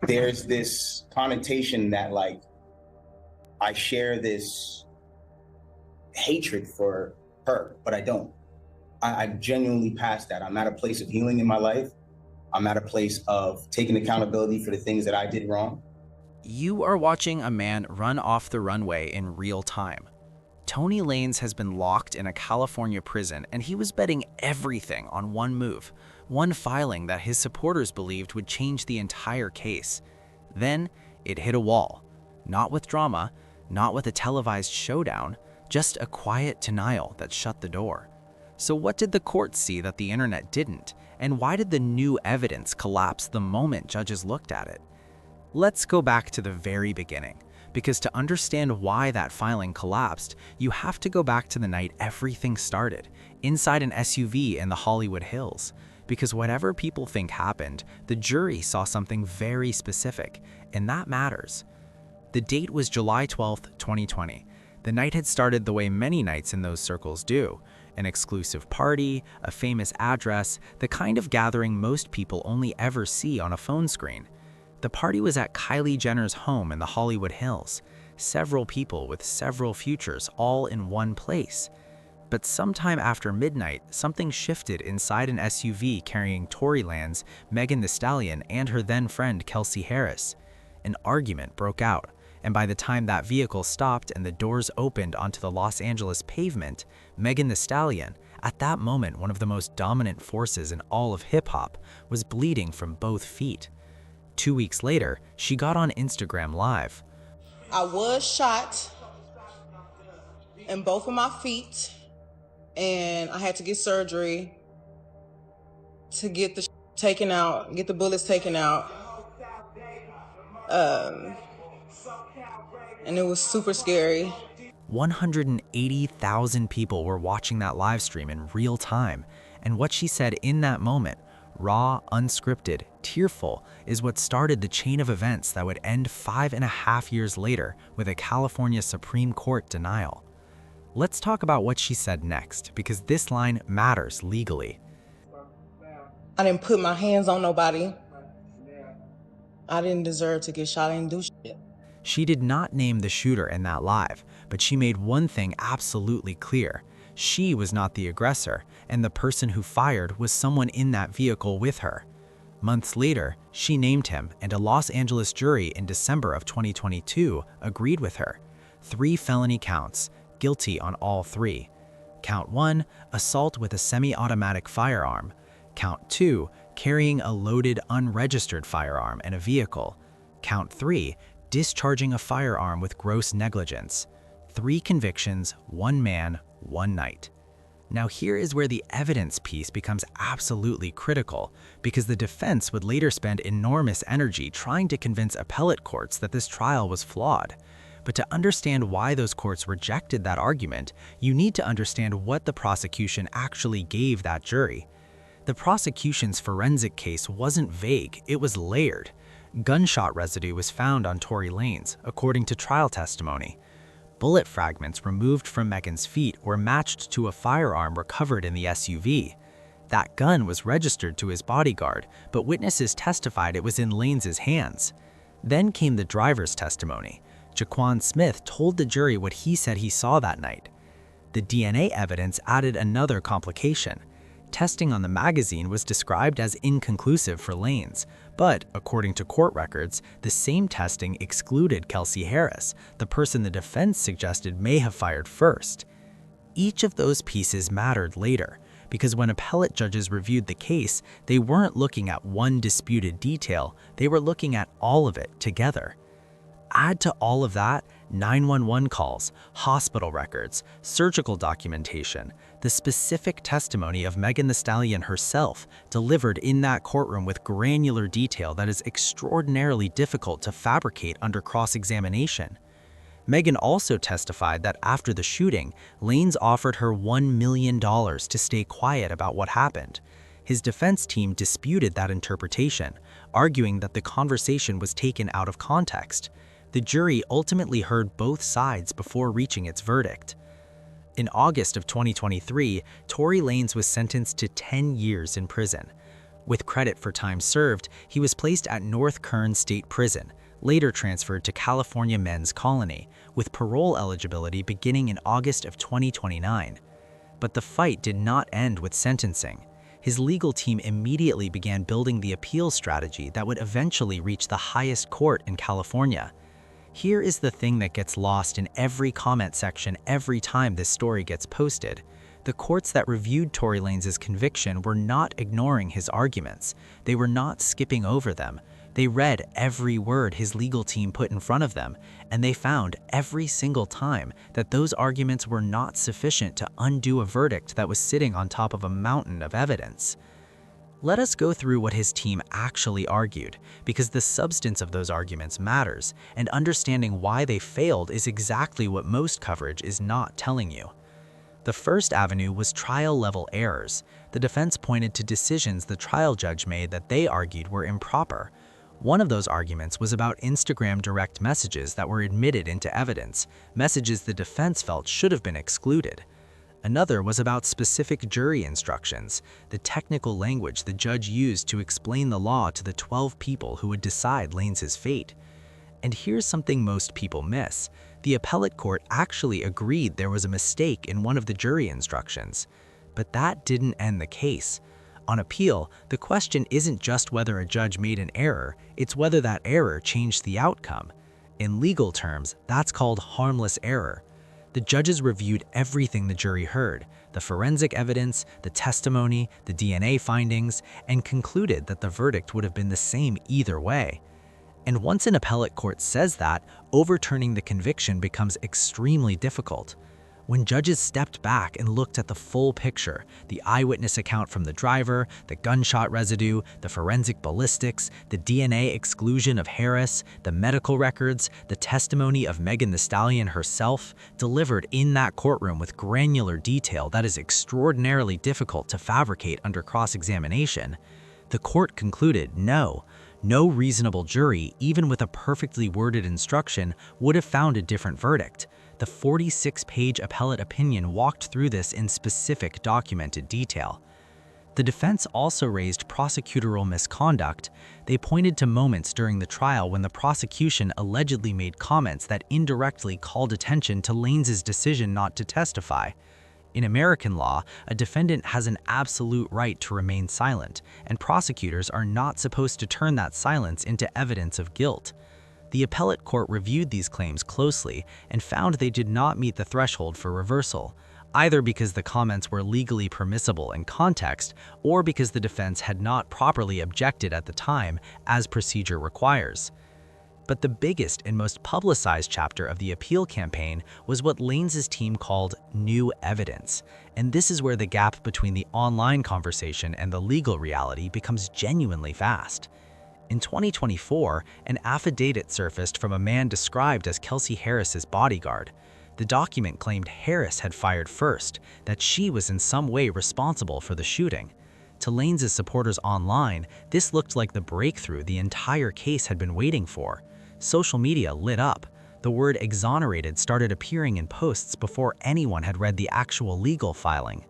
there's this connotation that like I share this hatred for her, but I don't. I genuinely passed that. I'm at a place of healing in my life. I'm at a place of taking accountability for the things that I did wrong. You are watching a man run off the runway in real time. Tony Lanez has been locked in a California prison, and he was betting everything on one move, one filing that his supporters believed would change the entire case. Then it hit a wall. Not with drama, not with a televised showdown, just a quiet denial that shut the door. So what did the court see that the internet didn't? And why did the new evidence collapse the moment judges looked at it? Let's go back to the very beginning, because to understand why that filing collapsed, you have to go back to the night everything started, inside an SUV in the Hollywood Hills. Because whatever people think happened, the jury saw something very specific, and that matters. The date was July 12th, 2020. The night had started the way many nights in those circles do. An exclusive party, a famous address, the kind of gathering most people only ever see on a phone screen. The party was at Kylie Jenner's home in the Hollywood Hills. Several people with several futures all in one place. But sometime after midnight, something shifted inside an SUV carrying Tory Lanez, Megan Thee Stallion, and her then friend Kelsey Harris. An argument broke out, and by the time that vehicle stopped and the doors opened onto the Los Angeles pavement, Megan Thee Stallion, at that moment one of the most dominant forces in all of hip-hop, was bleeding from both feet. 2 weeks later, she got on Instagram Live. I was shot in both of my feet, and I had to get surgery to get the taken out, get the bullets taken out. And it was super scary. 180,000 people were watching that live stream in real time, and what she said in that moment, raw, unscripted, tearful, is what started the chain of events that would end 5.5 years later with a California Supreme Court denial. Let's talk about what she said next, because this line matters legally. I didn't put my hands on nobody. I didn't deserve to get shot. I didn't do shit. She did not name the shooter in that live, but she made one thing absolutely clear. She was not the aggressor, and the person who fired was someone in that vehicle with her. Months later, she named him, and a Los Angeles jury in December of 2022 agreed with her. 3 felony counts, guilty on all 3. Count 1, assault with a semi-automatic firearm. Count 2, carrying a loaded, unregistered firearm in a vehicle. Count 3, discharging a firearm with gross negligence. 3 convictions, 1 man, 1 night. Now here is where the evidence piece becomes absolutely critical, because the defense would later spend enormous energy trying to convince appellate courts that this trial was flawed. But to understand why those courts rejected that argument, you need to understand what the prosecution actually gave that jury. The prosecution's forensic case wasn't vague, it was layered. Gunshot residue was found on Tory Lanez, according to trial testimony. Bullet fragments removed from Megan's feet were matched to a firearm recovered in the SUV. That gun was registered to his bodyguard, but witnesses testified it was in Lanez's hands. Then came the driver's testimony. Jaquan Smith told the jury what he said he saw that night. The DNA evidence added another complication. Testing on the magazine was described as inconclusive for Lanez, but according to court records, the same testing excluded Kelsey Harris, the person the defense suggested may have fired first. Each of those pieces mattered later, because when appellate judges reviewed the case, they weren't looking at one disputed detail, they were looking at all of it together. Add to all of that 911 calls, hospital records, surgical documentation, the specific testimony of Megan Thee Stallion herself, delivered in that courtroom with granular detail that is extraordinarily difficult to fabricate under cross-examination. Megan also testified that after the shooting, Lanez offered her $1 million to stay quiet about what happened. His defense team disputed that interpretation, arguing that the conversation was taken out of context. The jury ultimately heard both sides before reaching its verdict. In August of 2023, Tory Lanez was sentenced to 10 years in prison. With credit for time served, he was placed at North Kern State Prison, later transferred to California Men's Colony, with parole eligibility beginning in August of 2029. But the fight did not end with sentencing. His legal team immediately began building the appeal strategy that would eventually reach the highest court in California. Here is the thing that gets lost in every comment section every time this story gets posted. The courts that reviewed Tory Lanez's conviction were not ignoring his arguments. They were not skipping over them. They read every word his legal team put in front of them, and they found every single time that those arguments were not sufficient to undo a verdict that was sitting on top of a mountain of evidence. Let us go through what his team actually argued, because the substance of those arguments matters, and understanding why they failed is exactly what most coverage is not telling you. The first avenue was trial-level errors. The defense pointed to decisions the trial judge made that they argued were improper. One of those arguments was about Instagram direct messages that were admitted into evidence, messages the defense felt should have been excluded. Another was about specific jury instructions, the technical language the judge used to explain the law to the 12 people who would decide Lanez's fate. And here's something most people miss. The appellate court actually agreed there was a mistake in one of the jury instructions. But that didn't end the case. On appeal, the question isn't just whether a judge made an error, it's whether that error changed the outcome. In legal terms, that's called harmless error. The judges reviewed everything the jury heard, the forensic evidence, the testimony, the DNA findings, and concluded that the verdict would have been the same either way. And once an appellate court says that, overturning the conviction becomes extremely difficult. When judges stepped back and looked at the full picture, the eyewitness account from the driver, the gunshot residue, the forensic ballistics, the DNA exclusion of Harris, the medical records, the testimony of Megan Thee Stallion herself, delivered in that courtroom with granular detail that is extraordinarily difficult to fabricate under cross-examination, the court concluded no reasonable jury, even with a perfectly worded instruction, would have found a different verdict. The 46-page appellate opinion walked through this in specific documented detail. The defense also raised prosecutorial misconduct. They pointed to moments during the trial when the prosecution allegedly made comments that indirectly called attention to Lanez's decision not to testify. In American law, a defendant has an absolute right to remain silent, and prosecutors are not supposed to turn that silence into evidence of guilt. The appellate court reviewed these claims closely and found they did not meet the threshold for reversal, either because the comments were legally permissible in context or because the defense had not properly objected at the time, as procedure requires. But the biggest and most publicized chapter of the appeal campaign was what Lanez's team called new evidence. And this is where the gap between the online conversation and the legal reality becomes genuinely vast. In 2024, an affidavit surfaced from a man described as Kelsey Harris's bodyguard. The document claimed Harris had fired first, that she was in some way responsible for the shooting. To Lanez's supporters online, this looked like the breakthrough the entire case had been waiting for. Social media lit up. The word exonerated started appearing in posts before anyone had read the actual legal filing.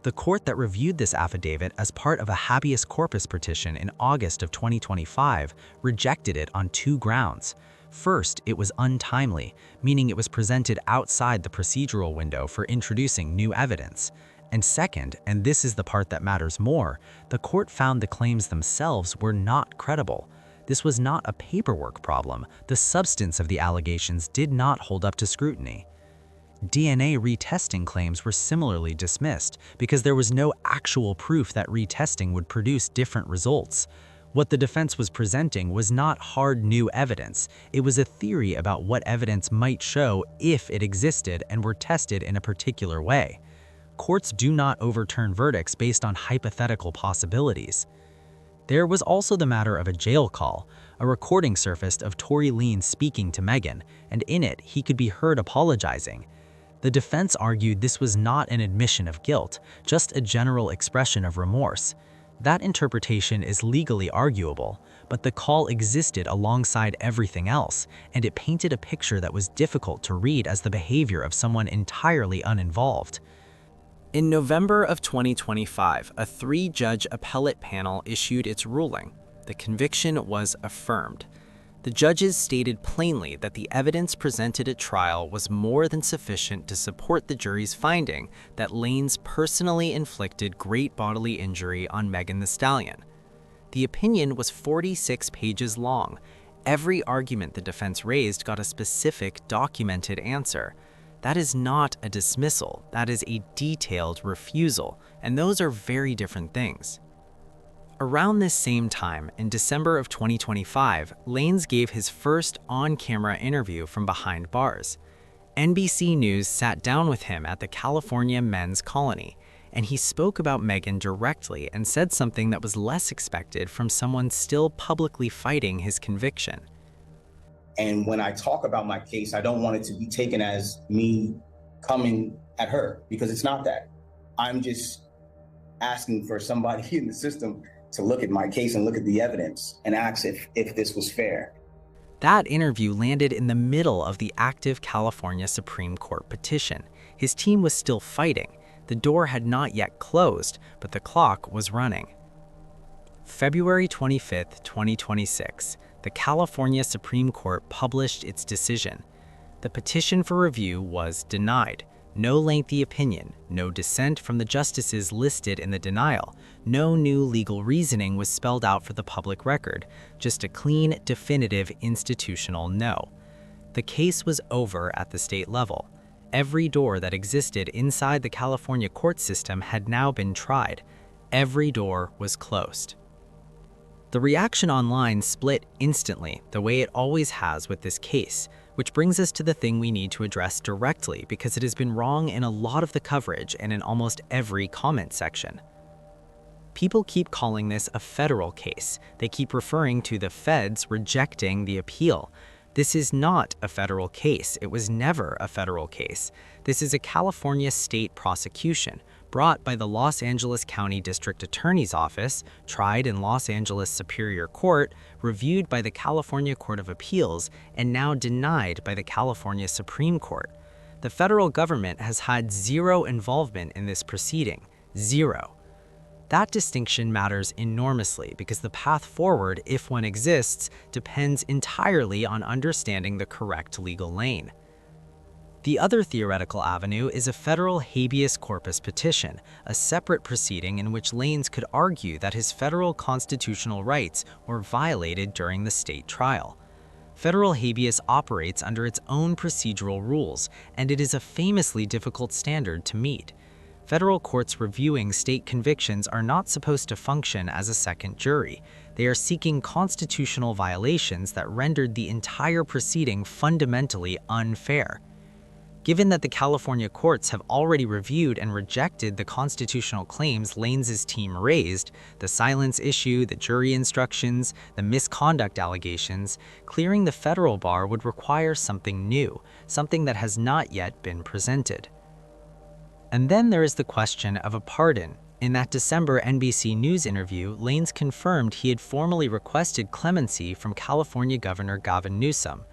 The court that reviewed this affidavit as part of a habeas corpus petition in August of 2025 rejected it on two grounds. First, it was untimely, meaning it was presented outside the procedural window for introducing new evidence. And second, and this is the part that matters more, the court found the claims themselves were not credible. This was not a paperwork problem. The substance of the allegations did not hold up to scrutiny. DNA retesting claims were similarly dismissed because there was no actual proof that retesting would produce different results. What the defense was presenting was not hard new evidence. It was a theory about what evidence might show if it existed and were tested in a particular way. Courts do not overturn verdicts based on hypothetical possibilities. There was also the matter of a jail call. A recording surfaced of Tory Lanez speaking to Megan, and in it, he could be heard apologizing. The defense argued this was not an admission of guilt, just a general expression of remorse. That interpretation is legally arguable, but the call existed alongside everything else, and it painted a picture that was difficult to read as the behavior of someone entirely uninvolved. In November of 2025, a 3-judge appellate panel issued its ruling. The conviction was affirmed. The judges stated plainly that the evidence presented at trial was more than sufficient to support the jury's finding that Lanez personally inflicted great bodily injury on Megan Thee Stallion. The opinion was 46 pages long. Every argument the defense raised got a specific, documented answer. That is not a dismissal, that is a detailed refusal, and those are very different things. Around this same time, in December of 2025, Lanez gave his first on-camera interview from behind bars. NBC News sat down with him at the California men's colony, and he spoke about Megan directly and said something that was less expected from someone still publicly fighting his conviction. And when I talk about my case, I don't want it to be taken as me coming at her, because it's not that. I'm just asking for somebody in the system to look at my case and look at the evidence and ask if this was fair. That interview landed in the middle of the active California Supreme Court petition. His team was still fighting. The door had not yet closed, but the clock was running. February 25, 2026, the California Supreme Court published its decision. The petition for review was denied. No lengthy opinion, no dissent from the justices listed in the denial, no new legal reasoning was spelled out for the public record, just a clean, definitive institutional no. The case was over at the state level. Every door that existed inside the California court system had now been tried. Every door was closed. The reaction online split instantly, the way it always has with this case, which brings us to the thing we need to address directly because it has been wrong in a lot of the coverage and in almost every comment section. People keep calling this a federal case. They keep referring to the feds rejecting the appeal. This is not a federal case. It was never a federal case. This is a California state prosecution brought by the Los Angeles County District Attorney's Office, tried in Los Angeles Superior Court, reviewed by the California Court of Appeals, and now denied by the California Supreme Court. The federal government has had zero involvement in this proceeding. Zero. That distinction matters enormously because the path forward, if one exists, depends entirely on understanding the correct legal lane. The other theoretical avenue is a federal habeas corpus petition, a separate proceeding in which Lanez could argue that his federal constitutional rights were violated during the state trial. Federal habeas operates under its own procedural rules, and it is a famously difficult standard to meet. Federal courts reviewing state convictions are not supposed to function as a second jury. They are seeking constitutional violations that rendered the entire proceeding fundamentally unfair. Given that the California courts have already reviewed and rejected the constitutional claims Lanez's team raised, the silence issue, the jury instructions, the misconduct allegations, clearing the federal bar would require something new, something that has not yet been presented. And then there is the question of a pardon. In that December NBC News interview, Lanez confirmed he had formally requested clemency from California Governor Gavin Newsom.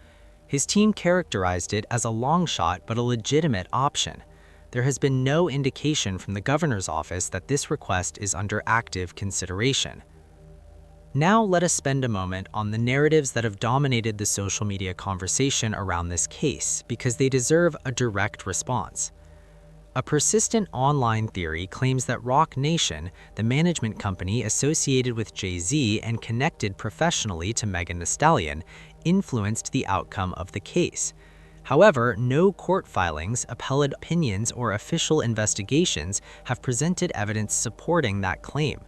His team characterized it as a long shot but a legitimate option. There has been no indication from the governor's office that this request is under active consideration. Now let us spend a moment on the narratives that have dominated the social media conversation around this case because they deserve a direct response. A persistent online theory claims that Roc Nation, the management company associated with Jay-Z and connected professionally to Megan Thee Stallion, influenced the outcome of the case. However, no court filings, appellate opinions, or official investigations have presented evidence supporting that claim.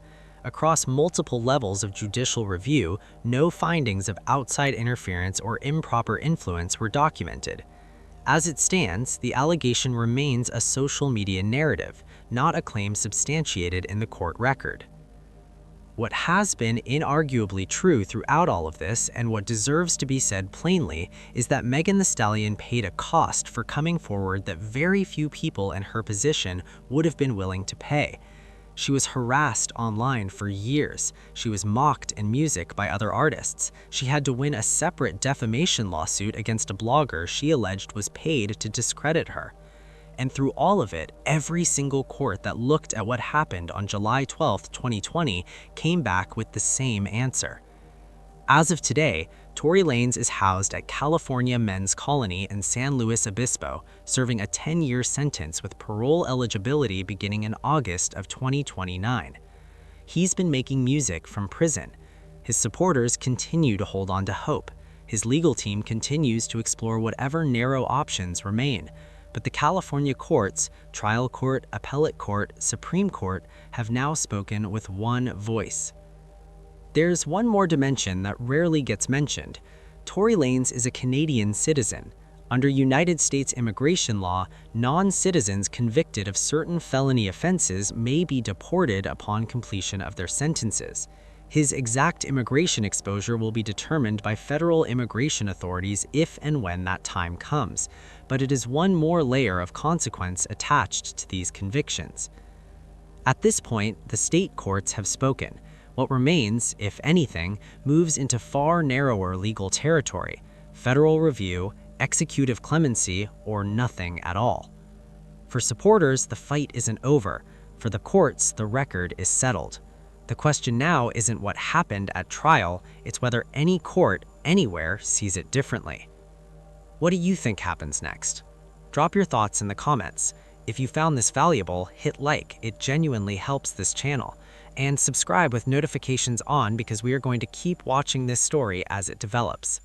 Across multiple levels of judicial review, no findings of outside interference or improper influence were documented. As it stands, the allegation remains a social media narrative, not a claim substantiated in the court record. What has been inarguably true throughout all of this, and what deserves to be said plainly, is that Megan Thee Stallion paid a cost for coming forward that very few people in her position would have been willing to pay. She was harassed online for years. She was mocked in music by other artists. She had to win a separate defamation lawsuit against a blogger she alleged was paid to discredit her. And through all of it, every single court that looked at what happened on July 12, 2020 came back with the same answer. As of today, Tory Lanez is housed at California Men's Colony in San Luis Obispo, serving a 10-year sentence with parole eligibility beginning in August of 2029. He's been making music from prison. His supporters continue to hold on to hope. His legal team continues to explore whatever narrow options remain. But the California courts, trial court, appellate court, Supreme Court, have now spoken with one voice. There's one more dimension that rarely gets mentioned. Tory Lanez is a Canadian citizen. Under United States immigration law, non-citizens convicted of certain felony offenses may be deported upon completion of their sentences. His exact immigration exposure will be determined by federal immigration authorities if and when that time comes, but it is one more layer of consequence attached to these convictions. At this point, the state courts have spoken. What remains, if anything, moves into far narrower legal territory: federal review, executive clemency, or nothing at all. For supporters, the fight isn't over. For the courts, the record is settled. The question now isn't what happened at trial, it's whether any court, anywhere, sees it differently. What do you think happens next? Drop your thoughts in the comments. If you found this valuable, hit like, it genuinely helps this channel. And subscribe with notifications on because we are going to keep watching this story as it develops.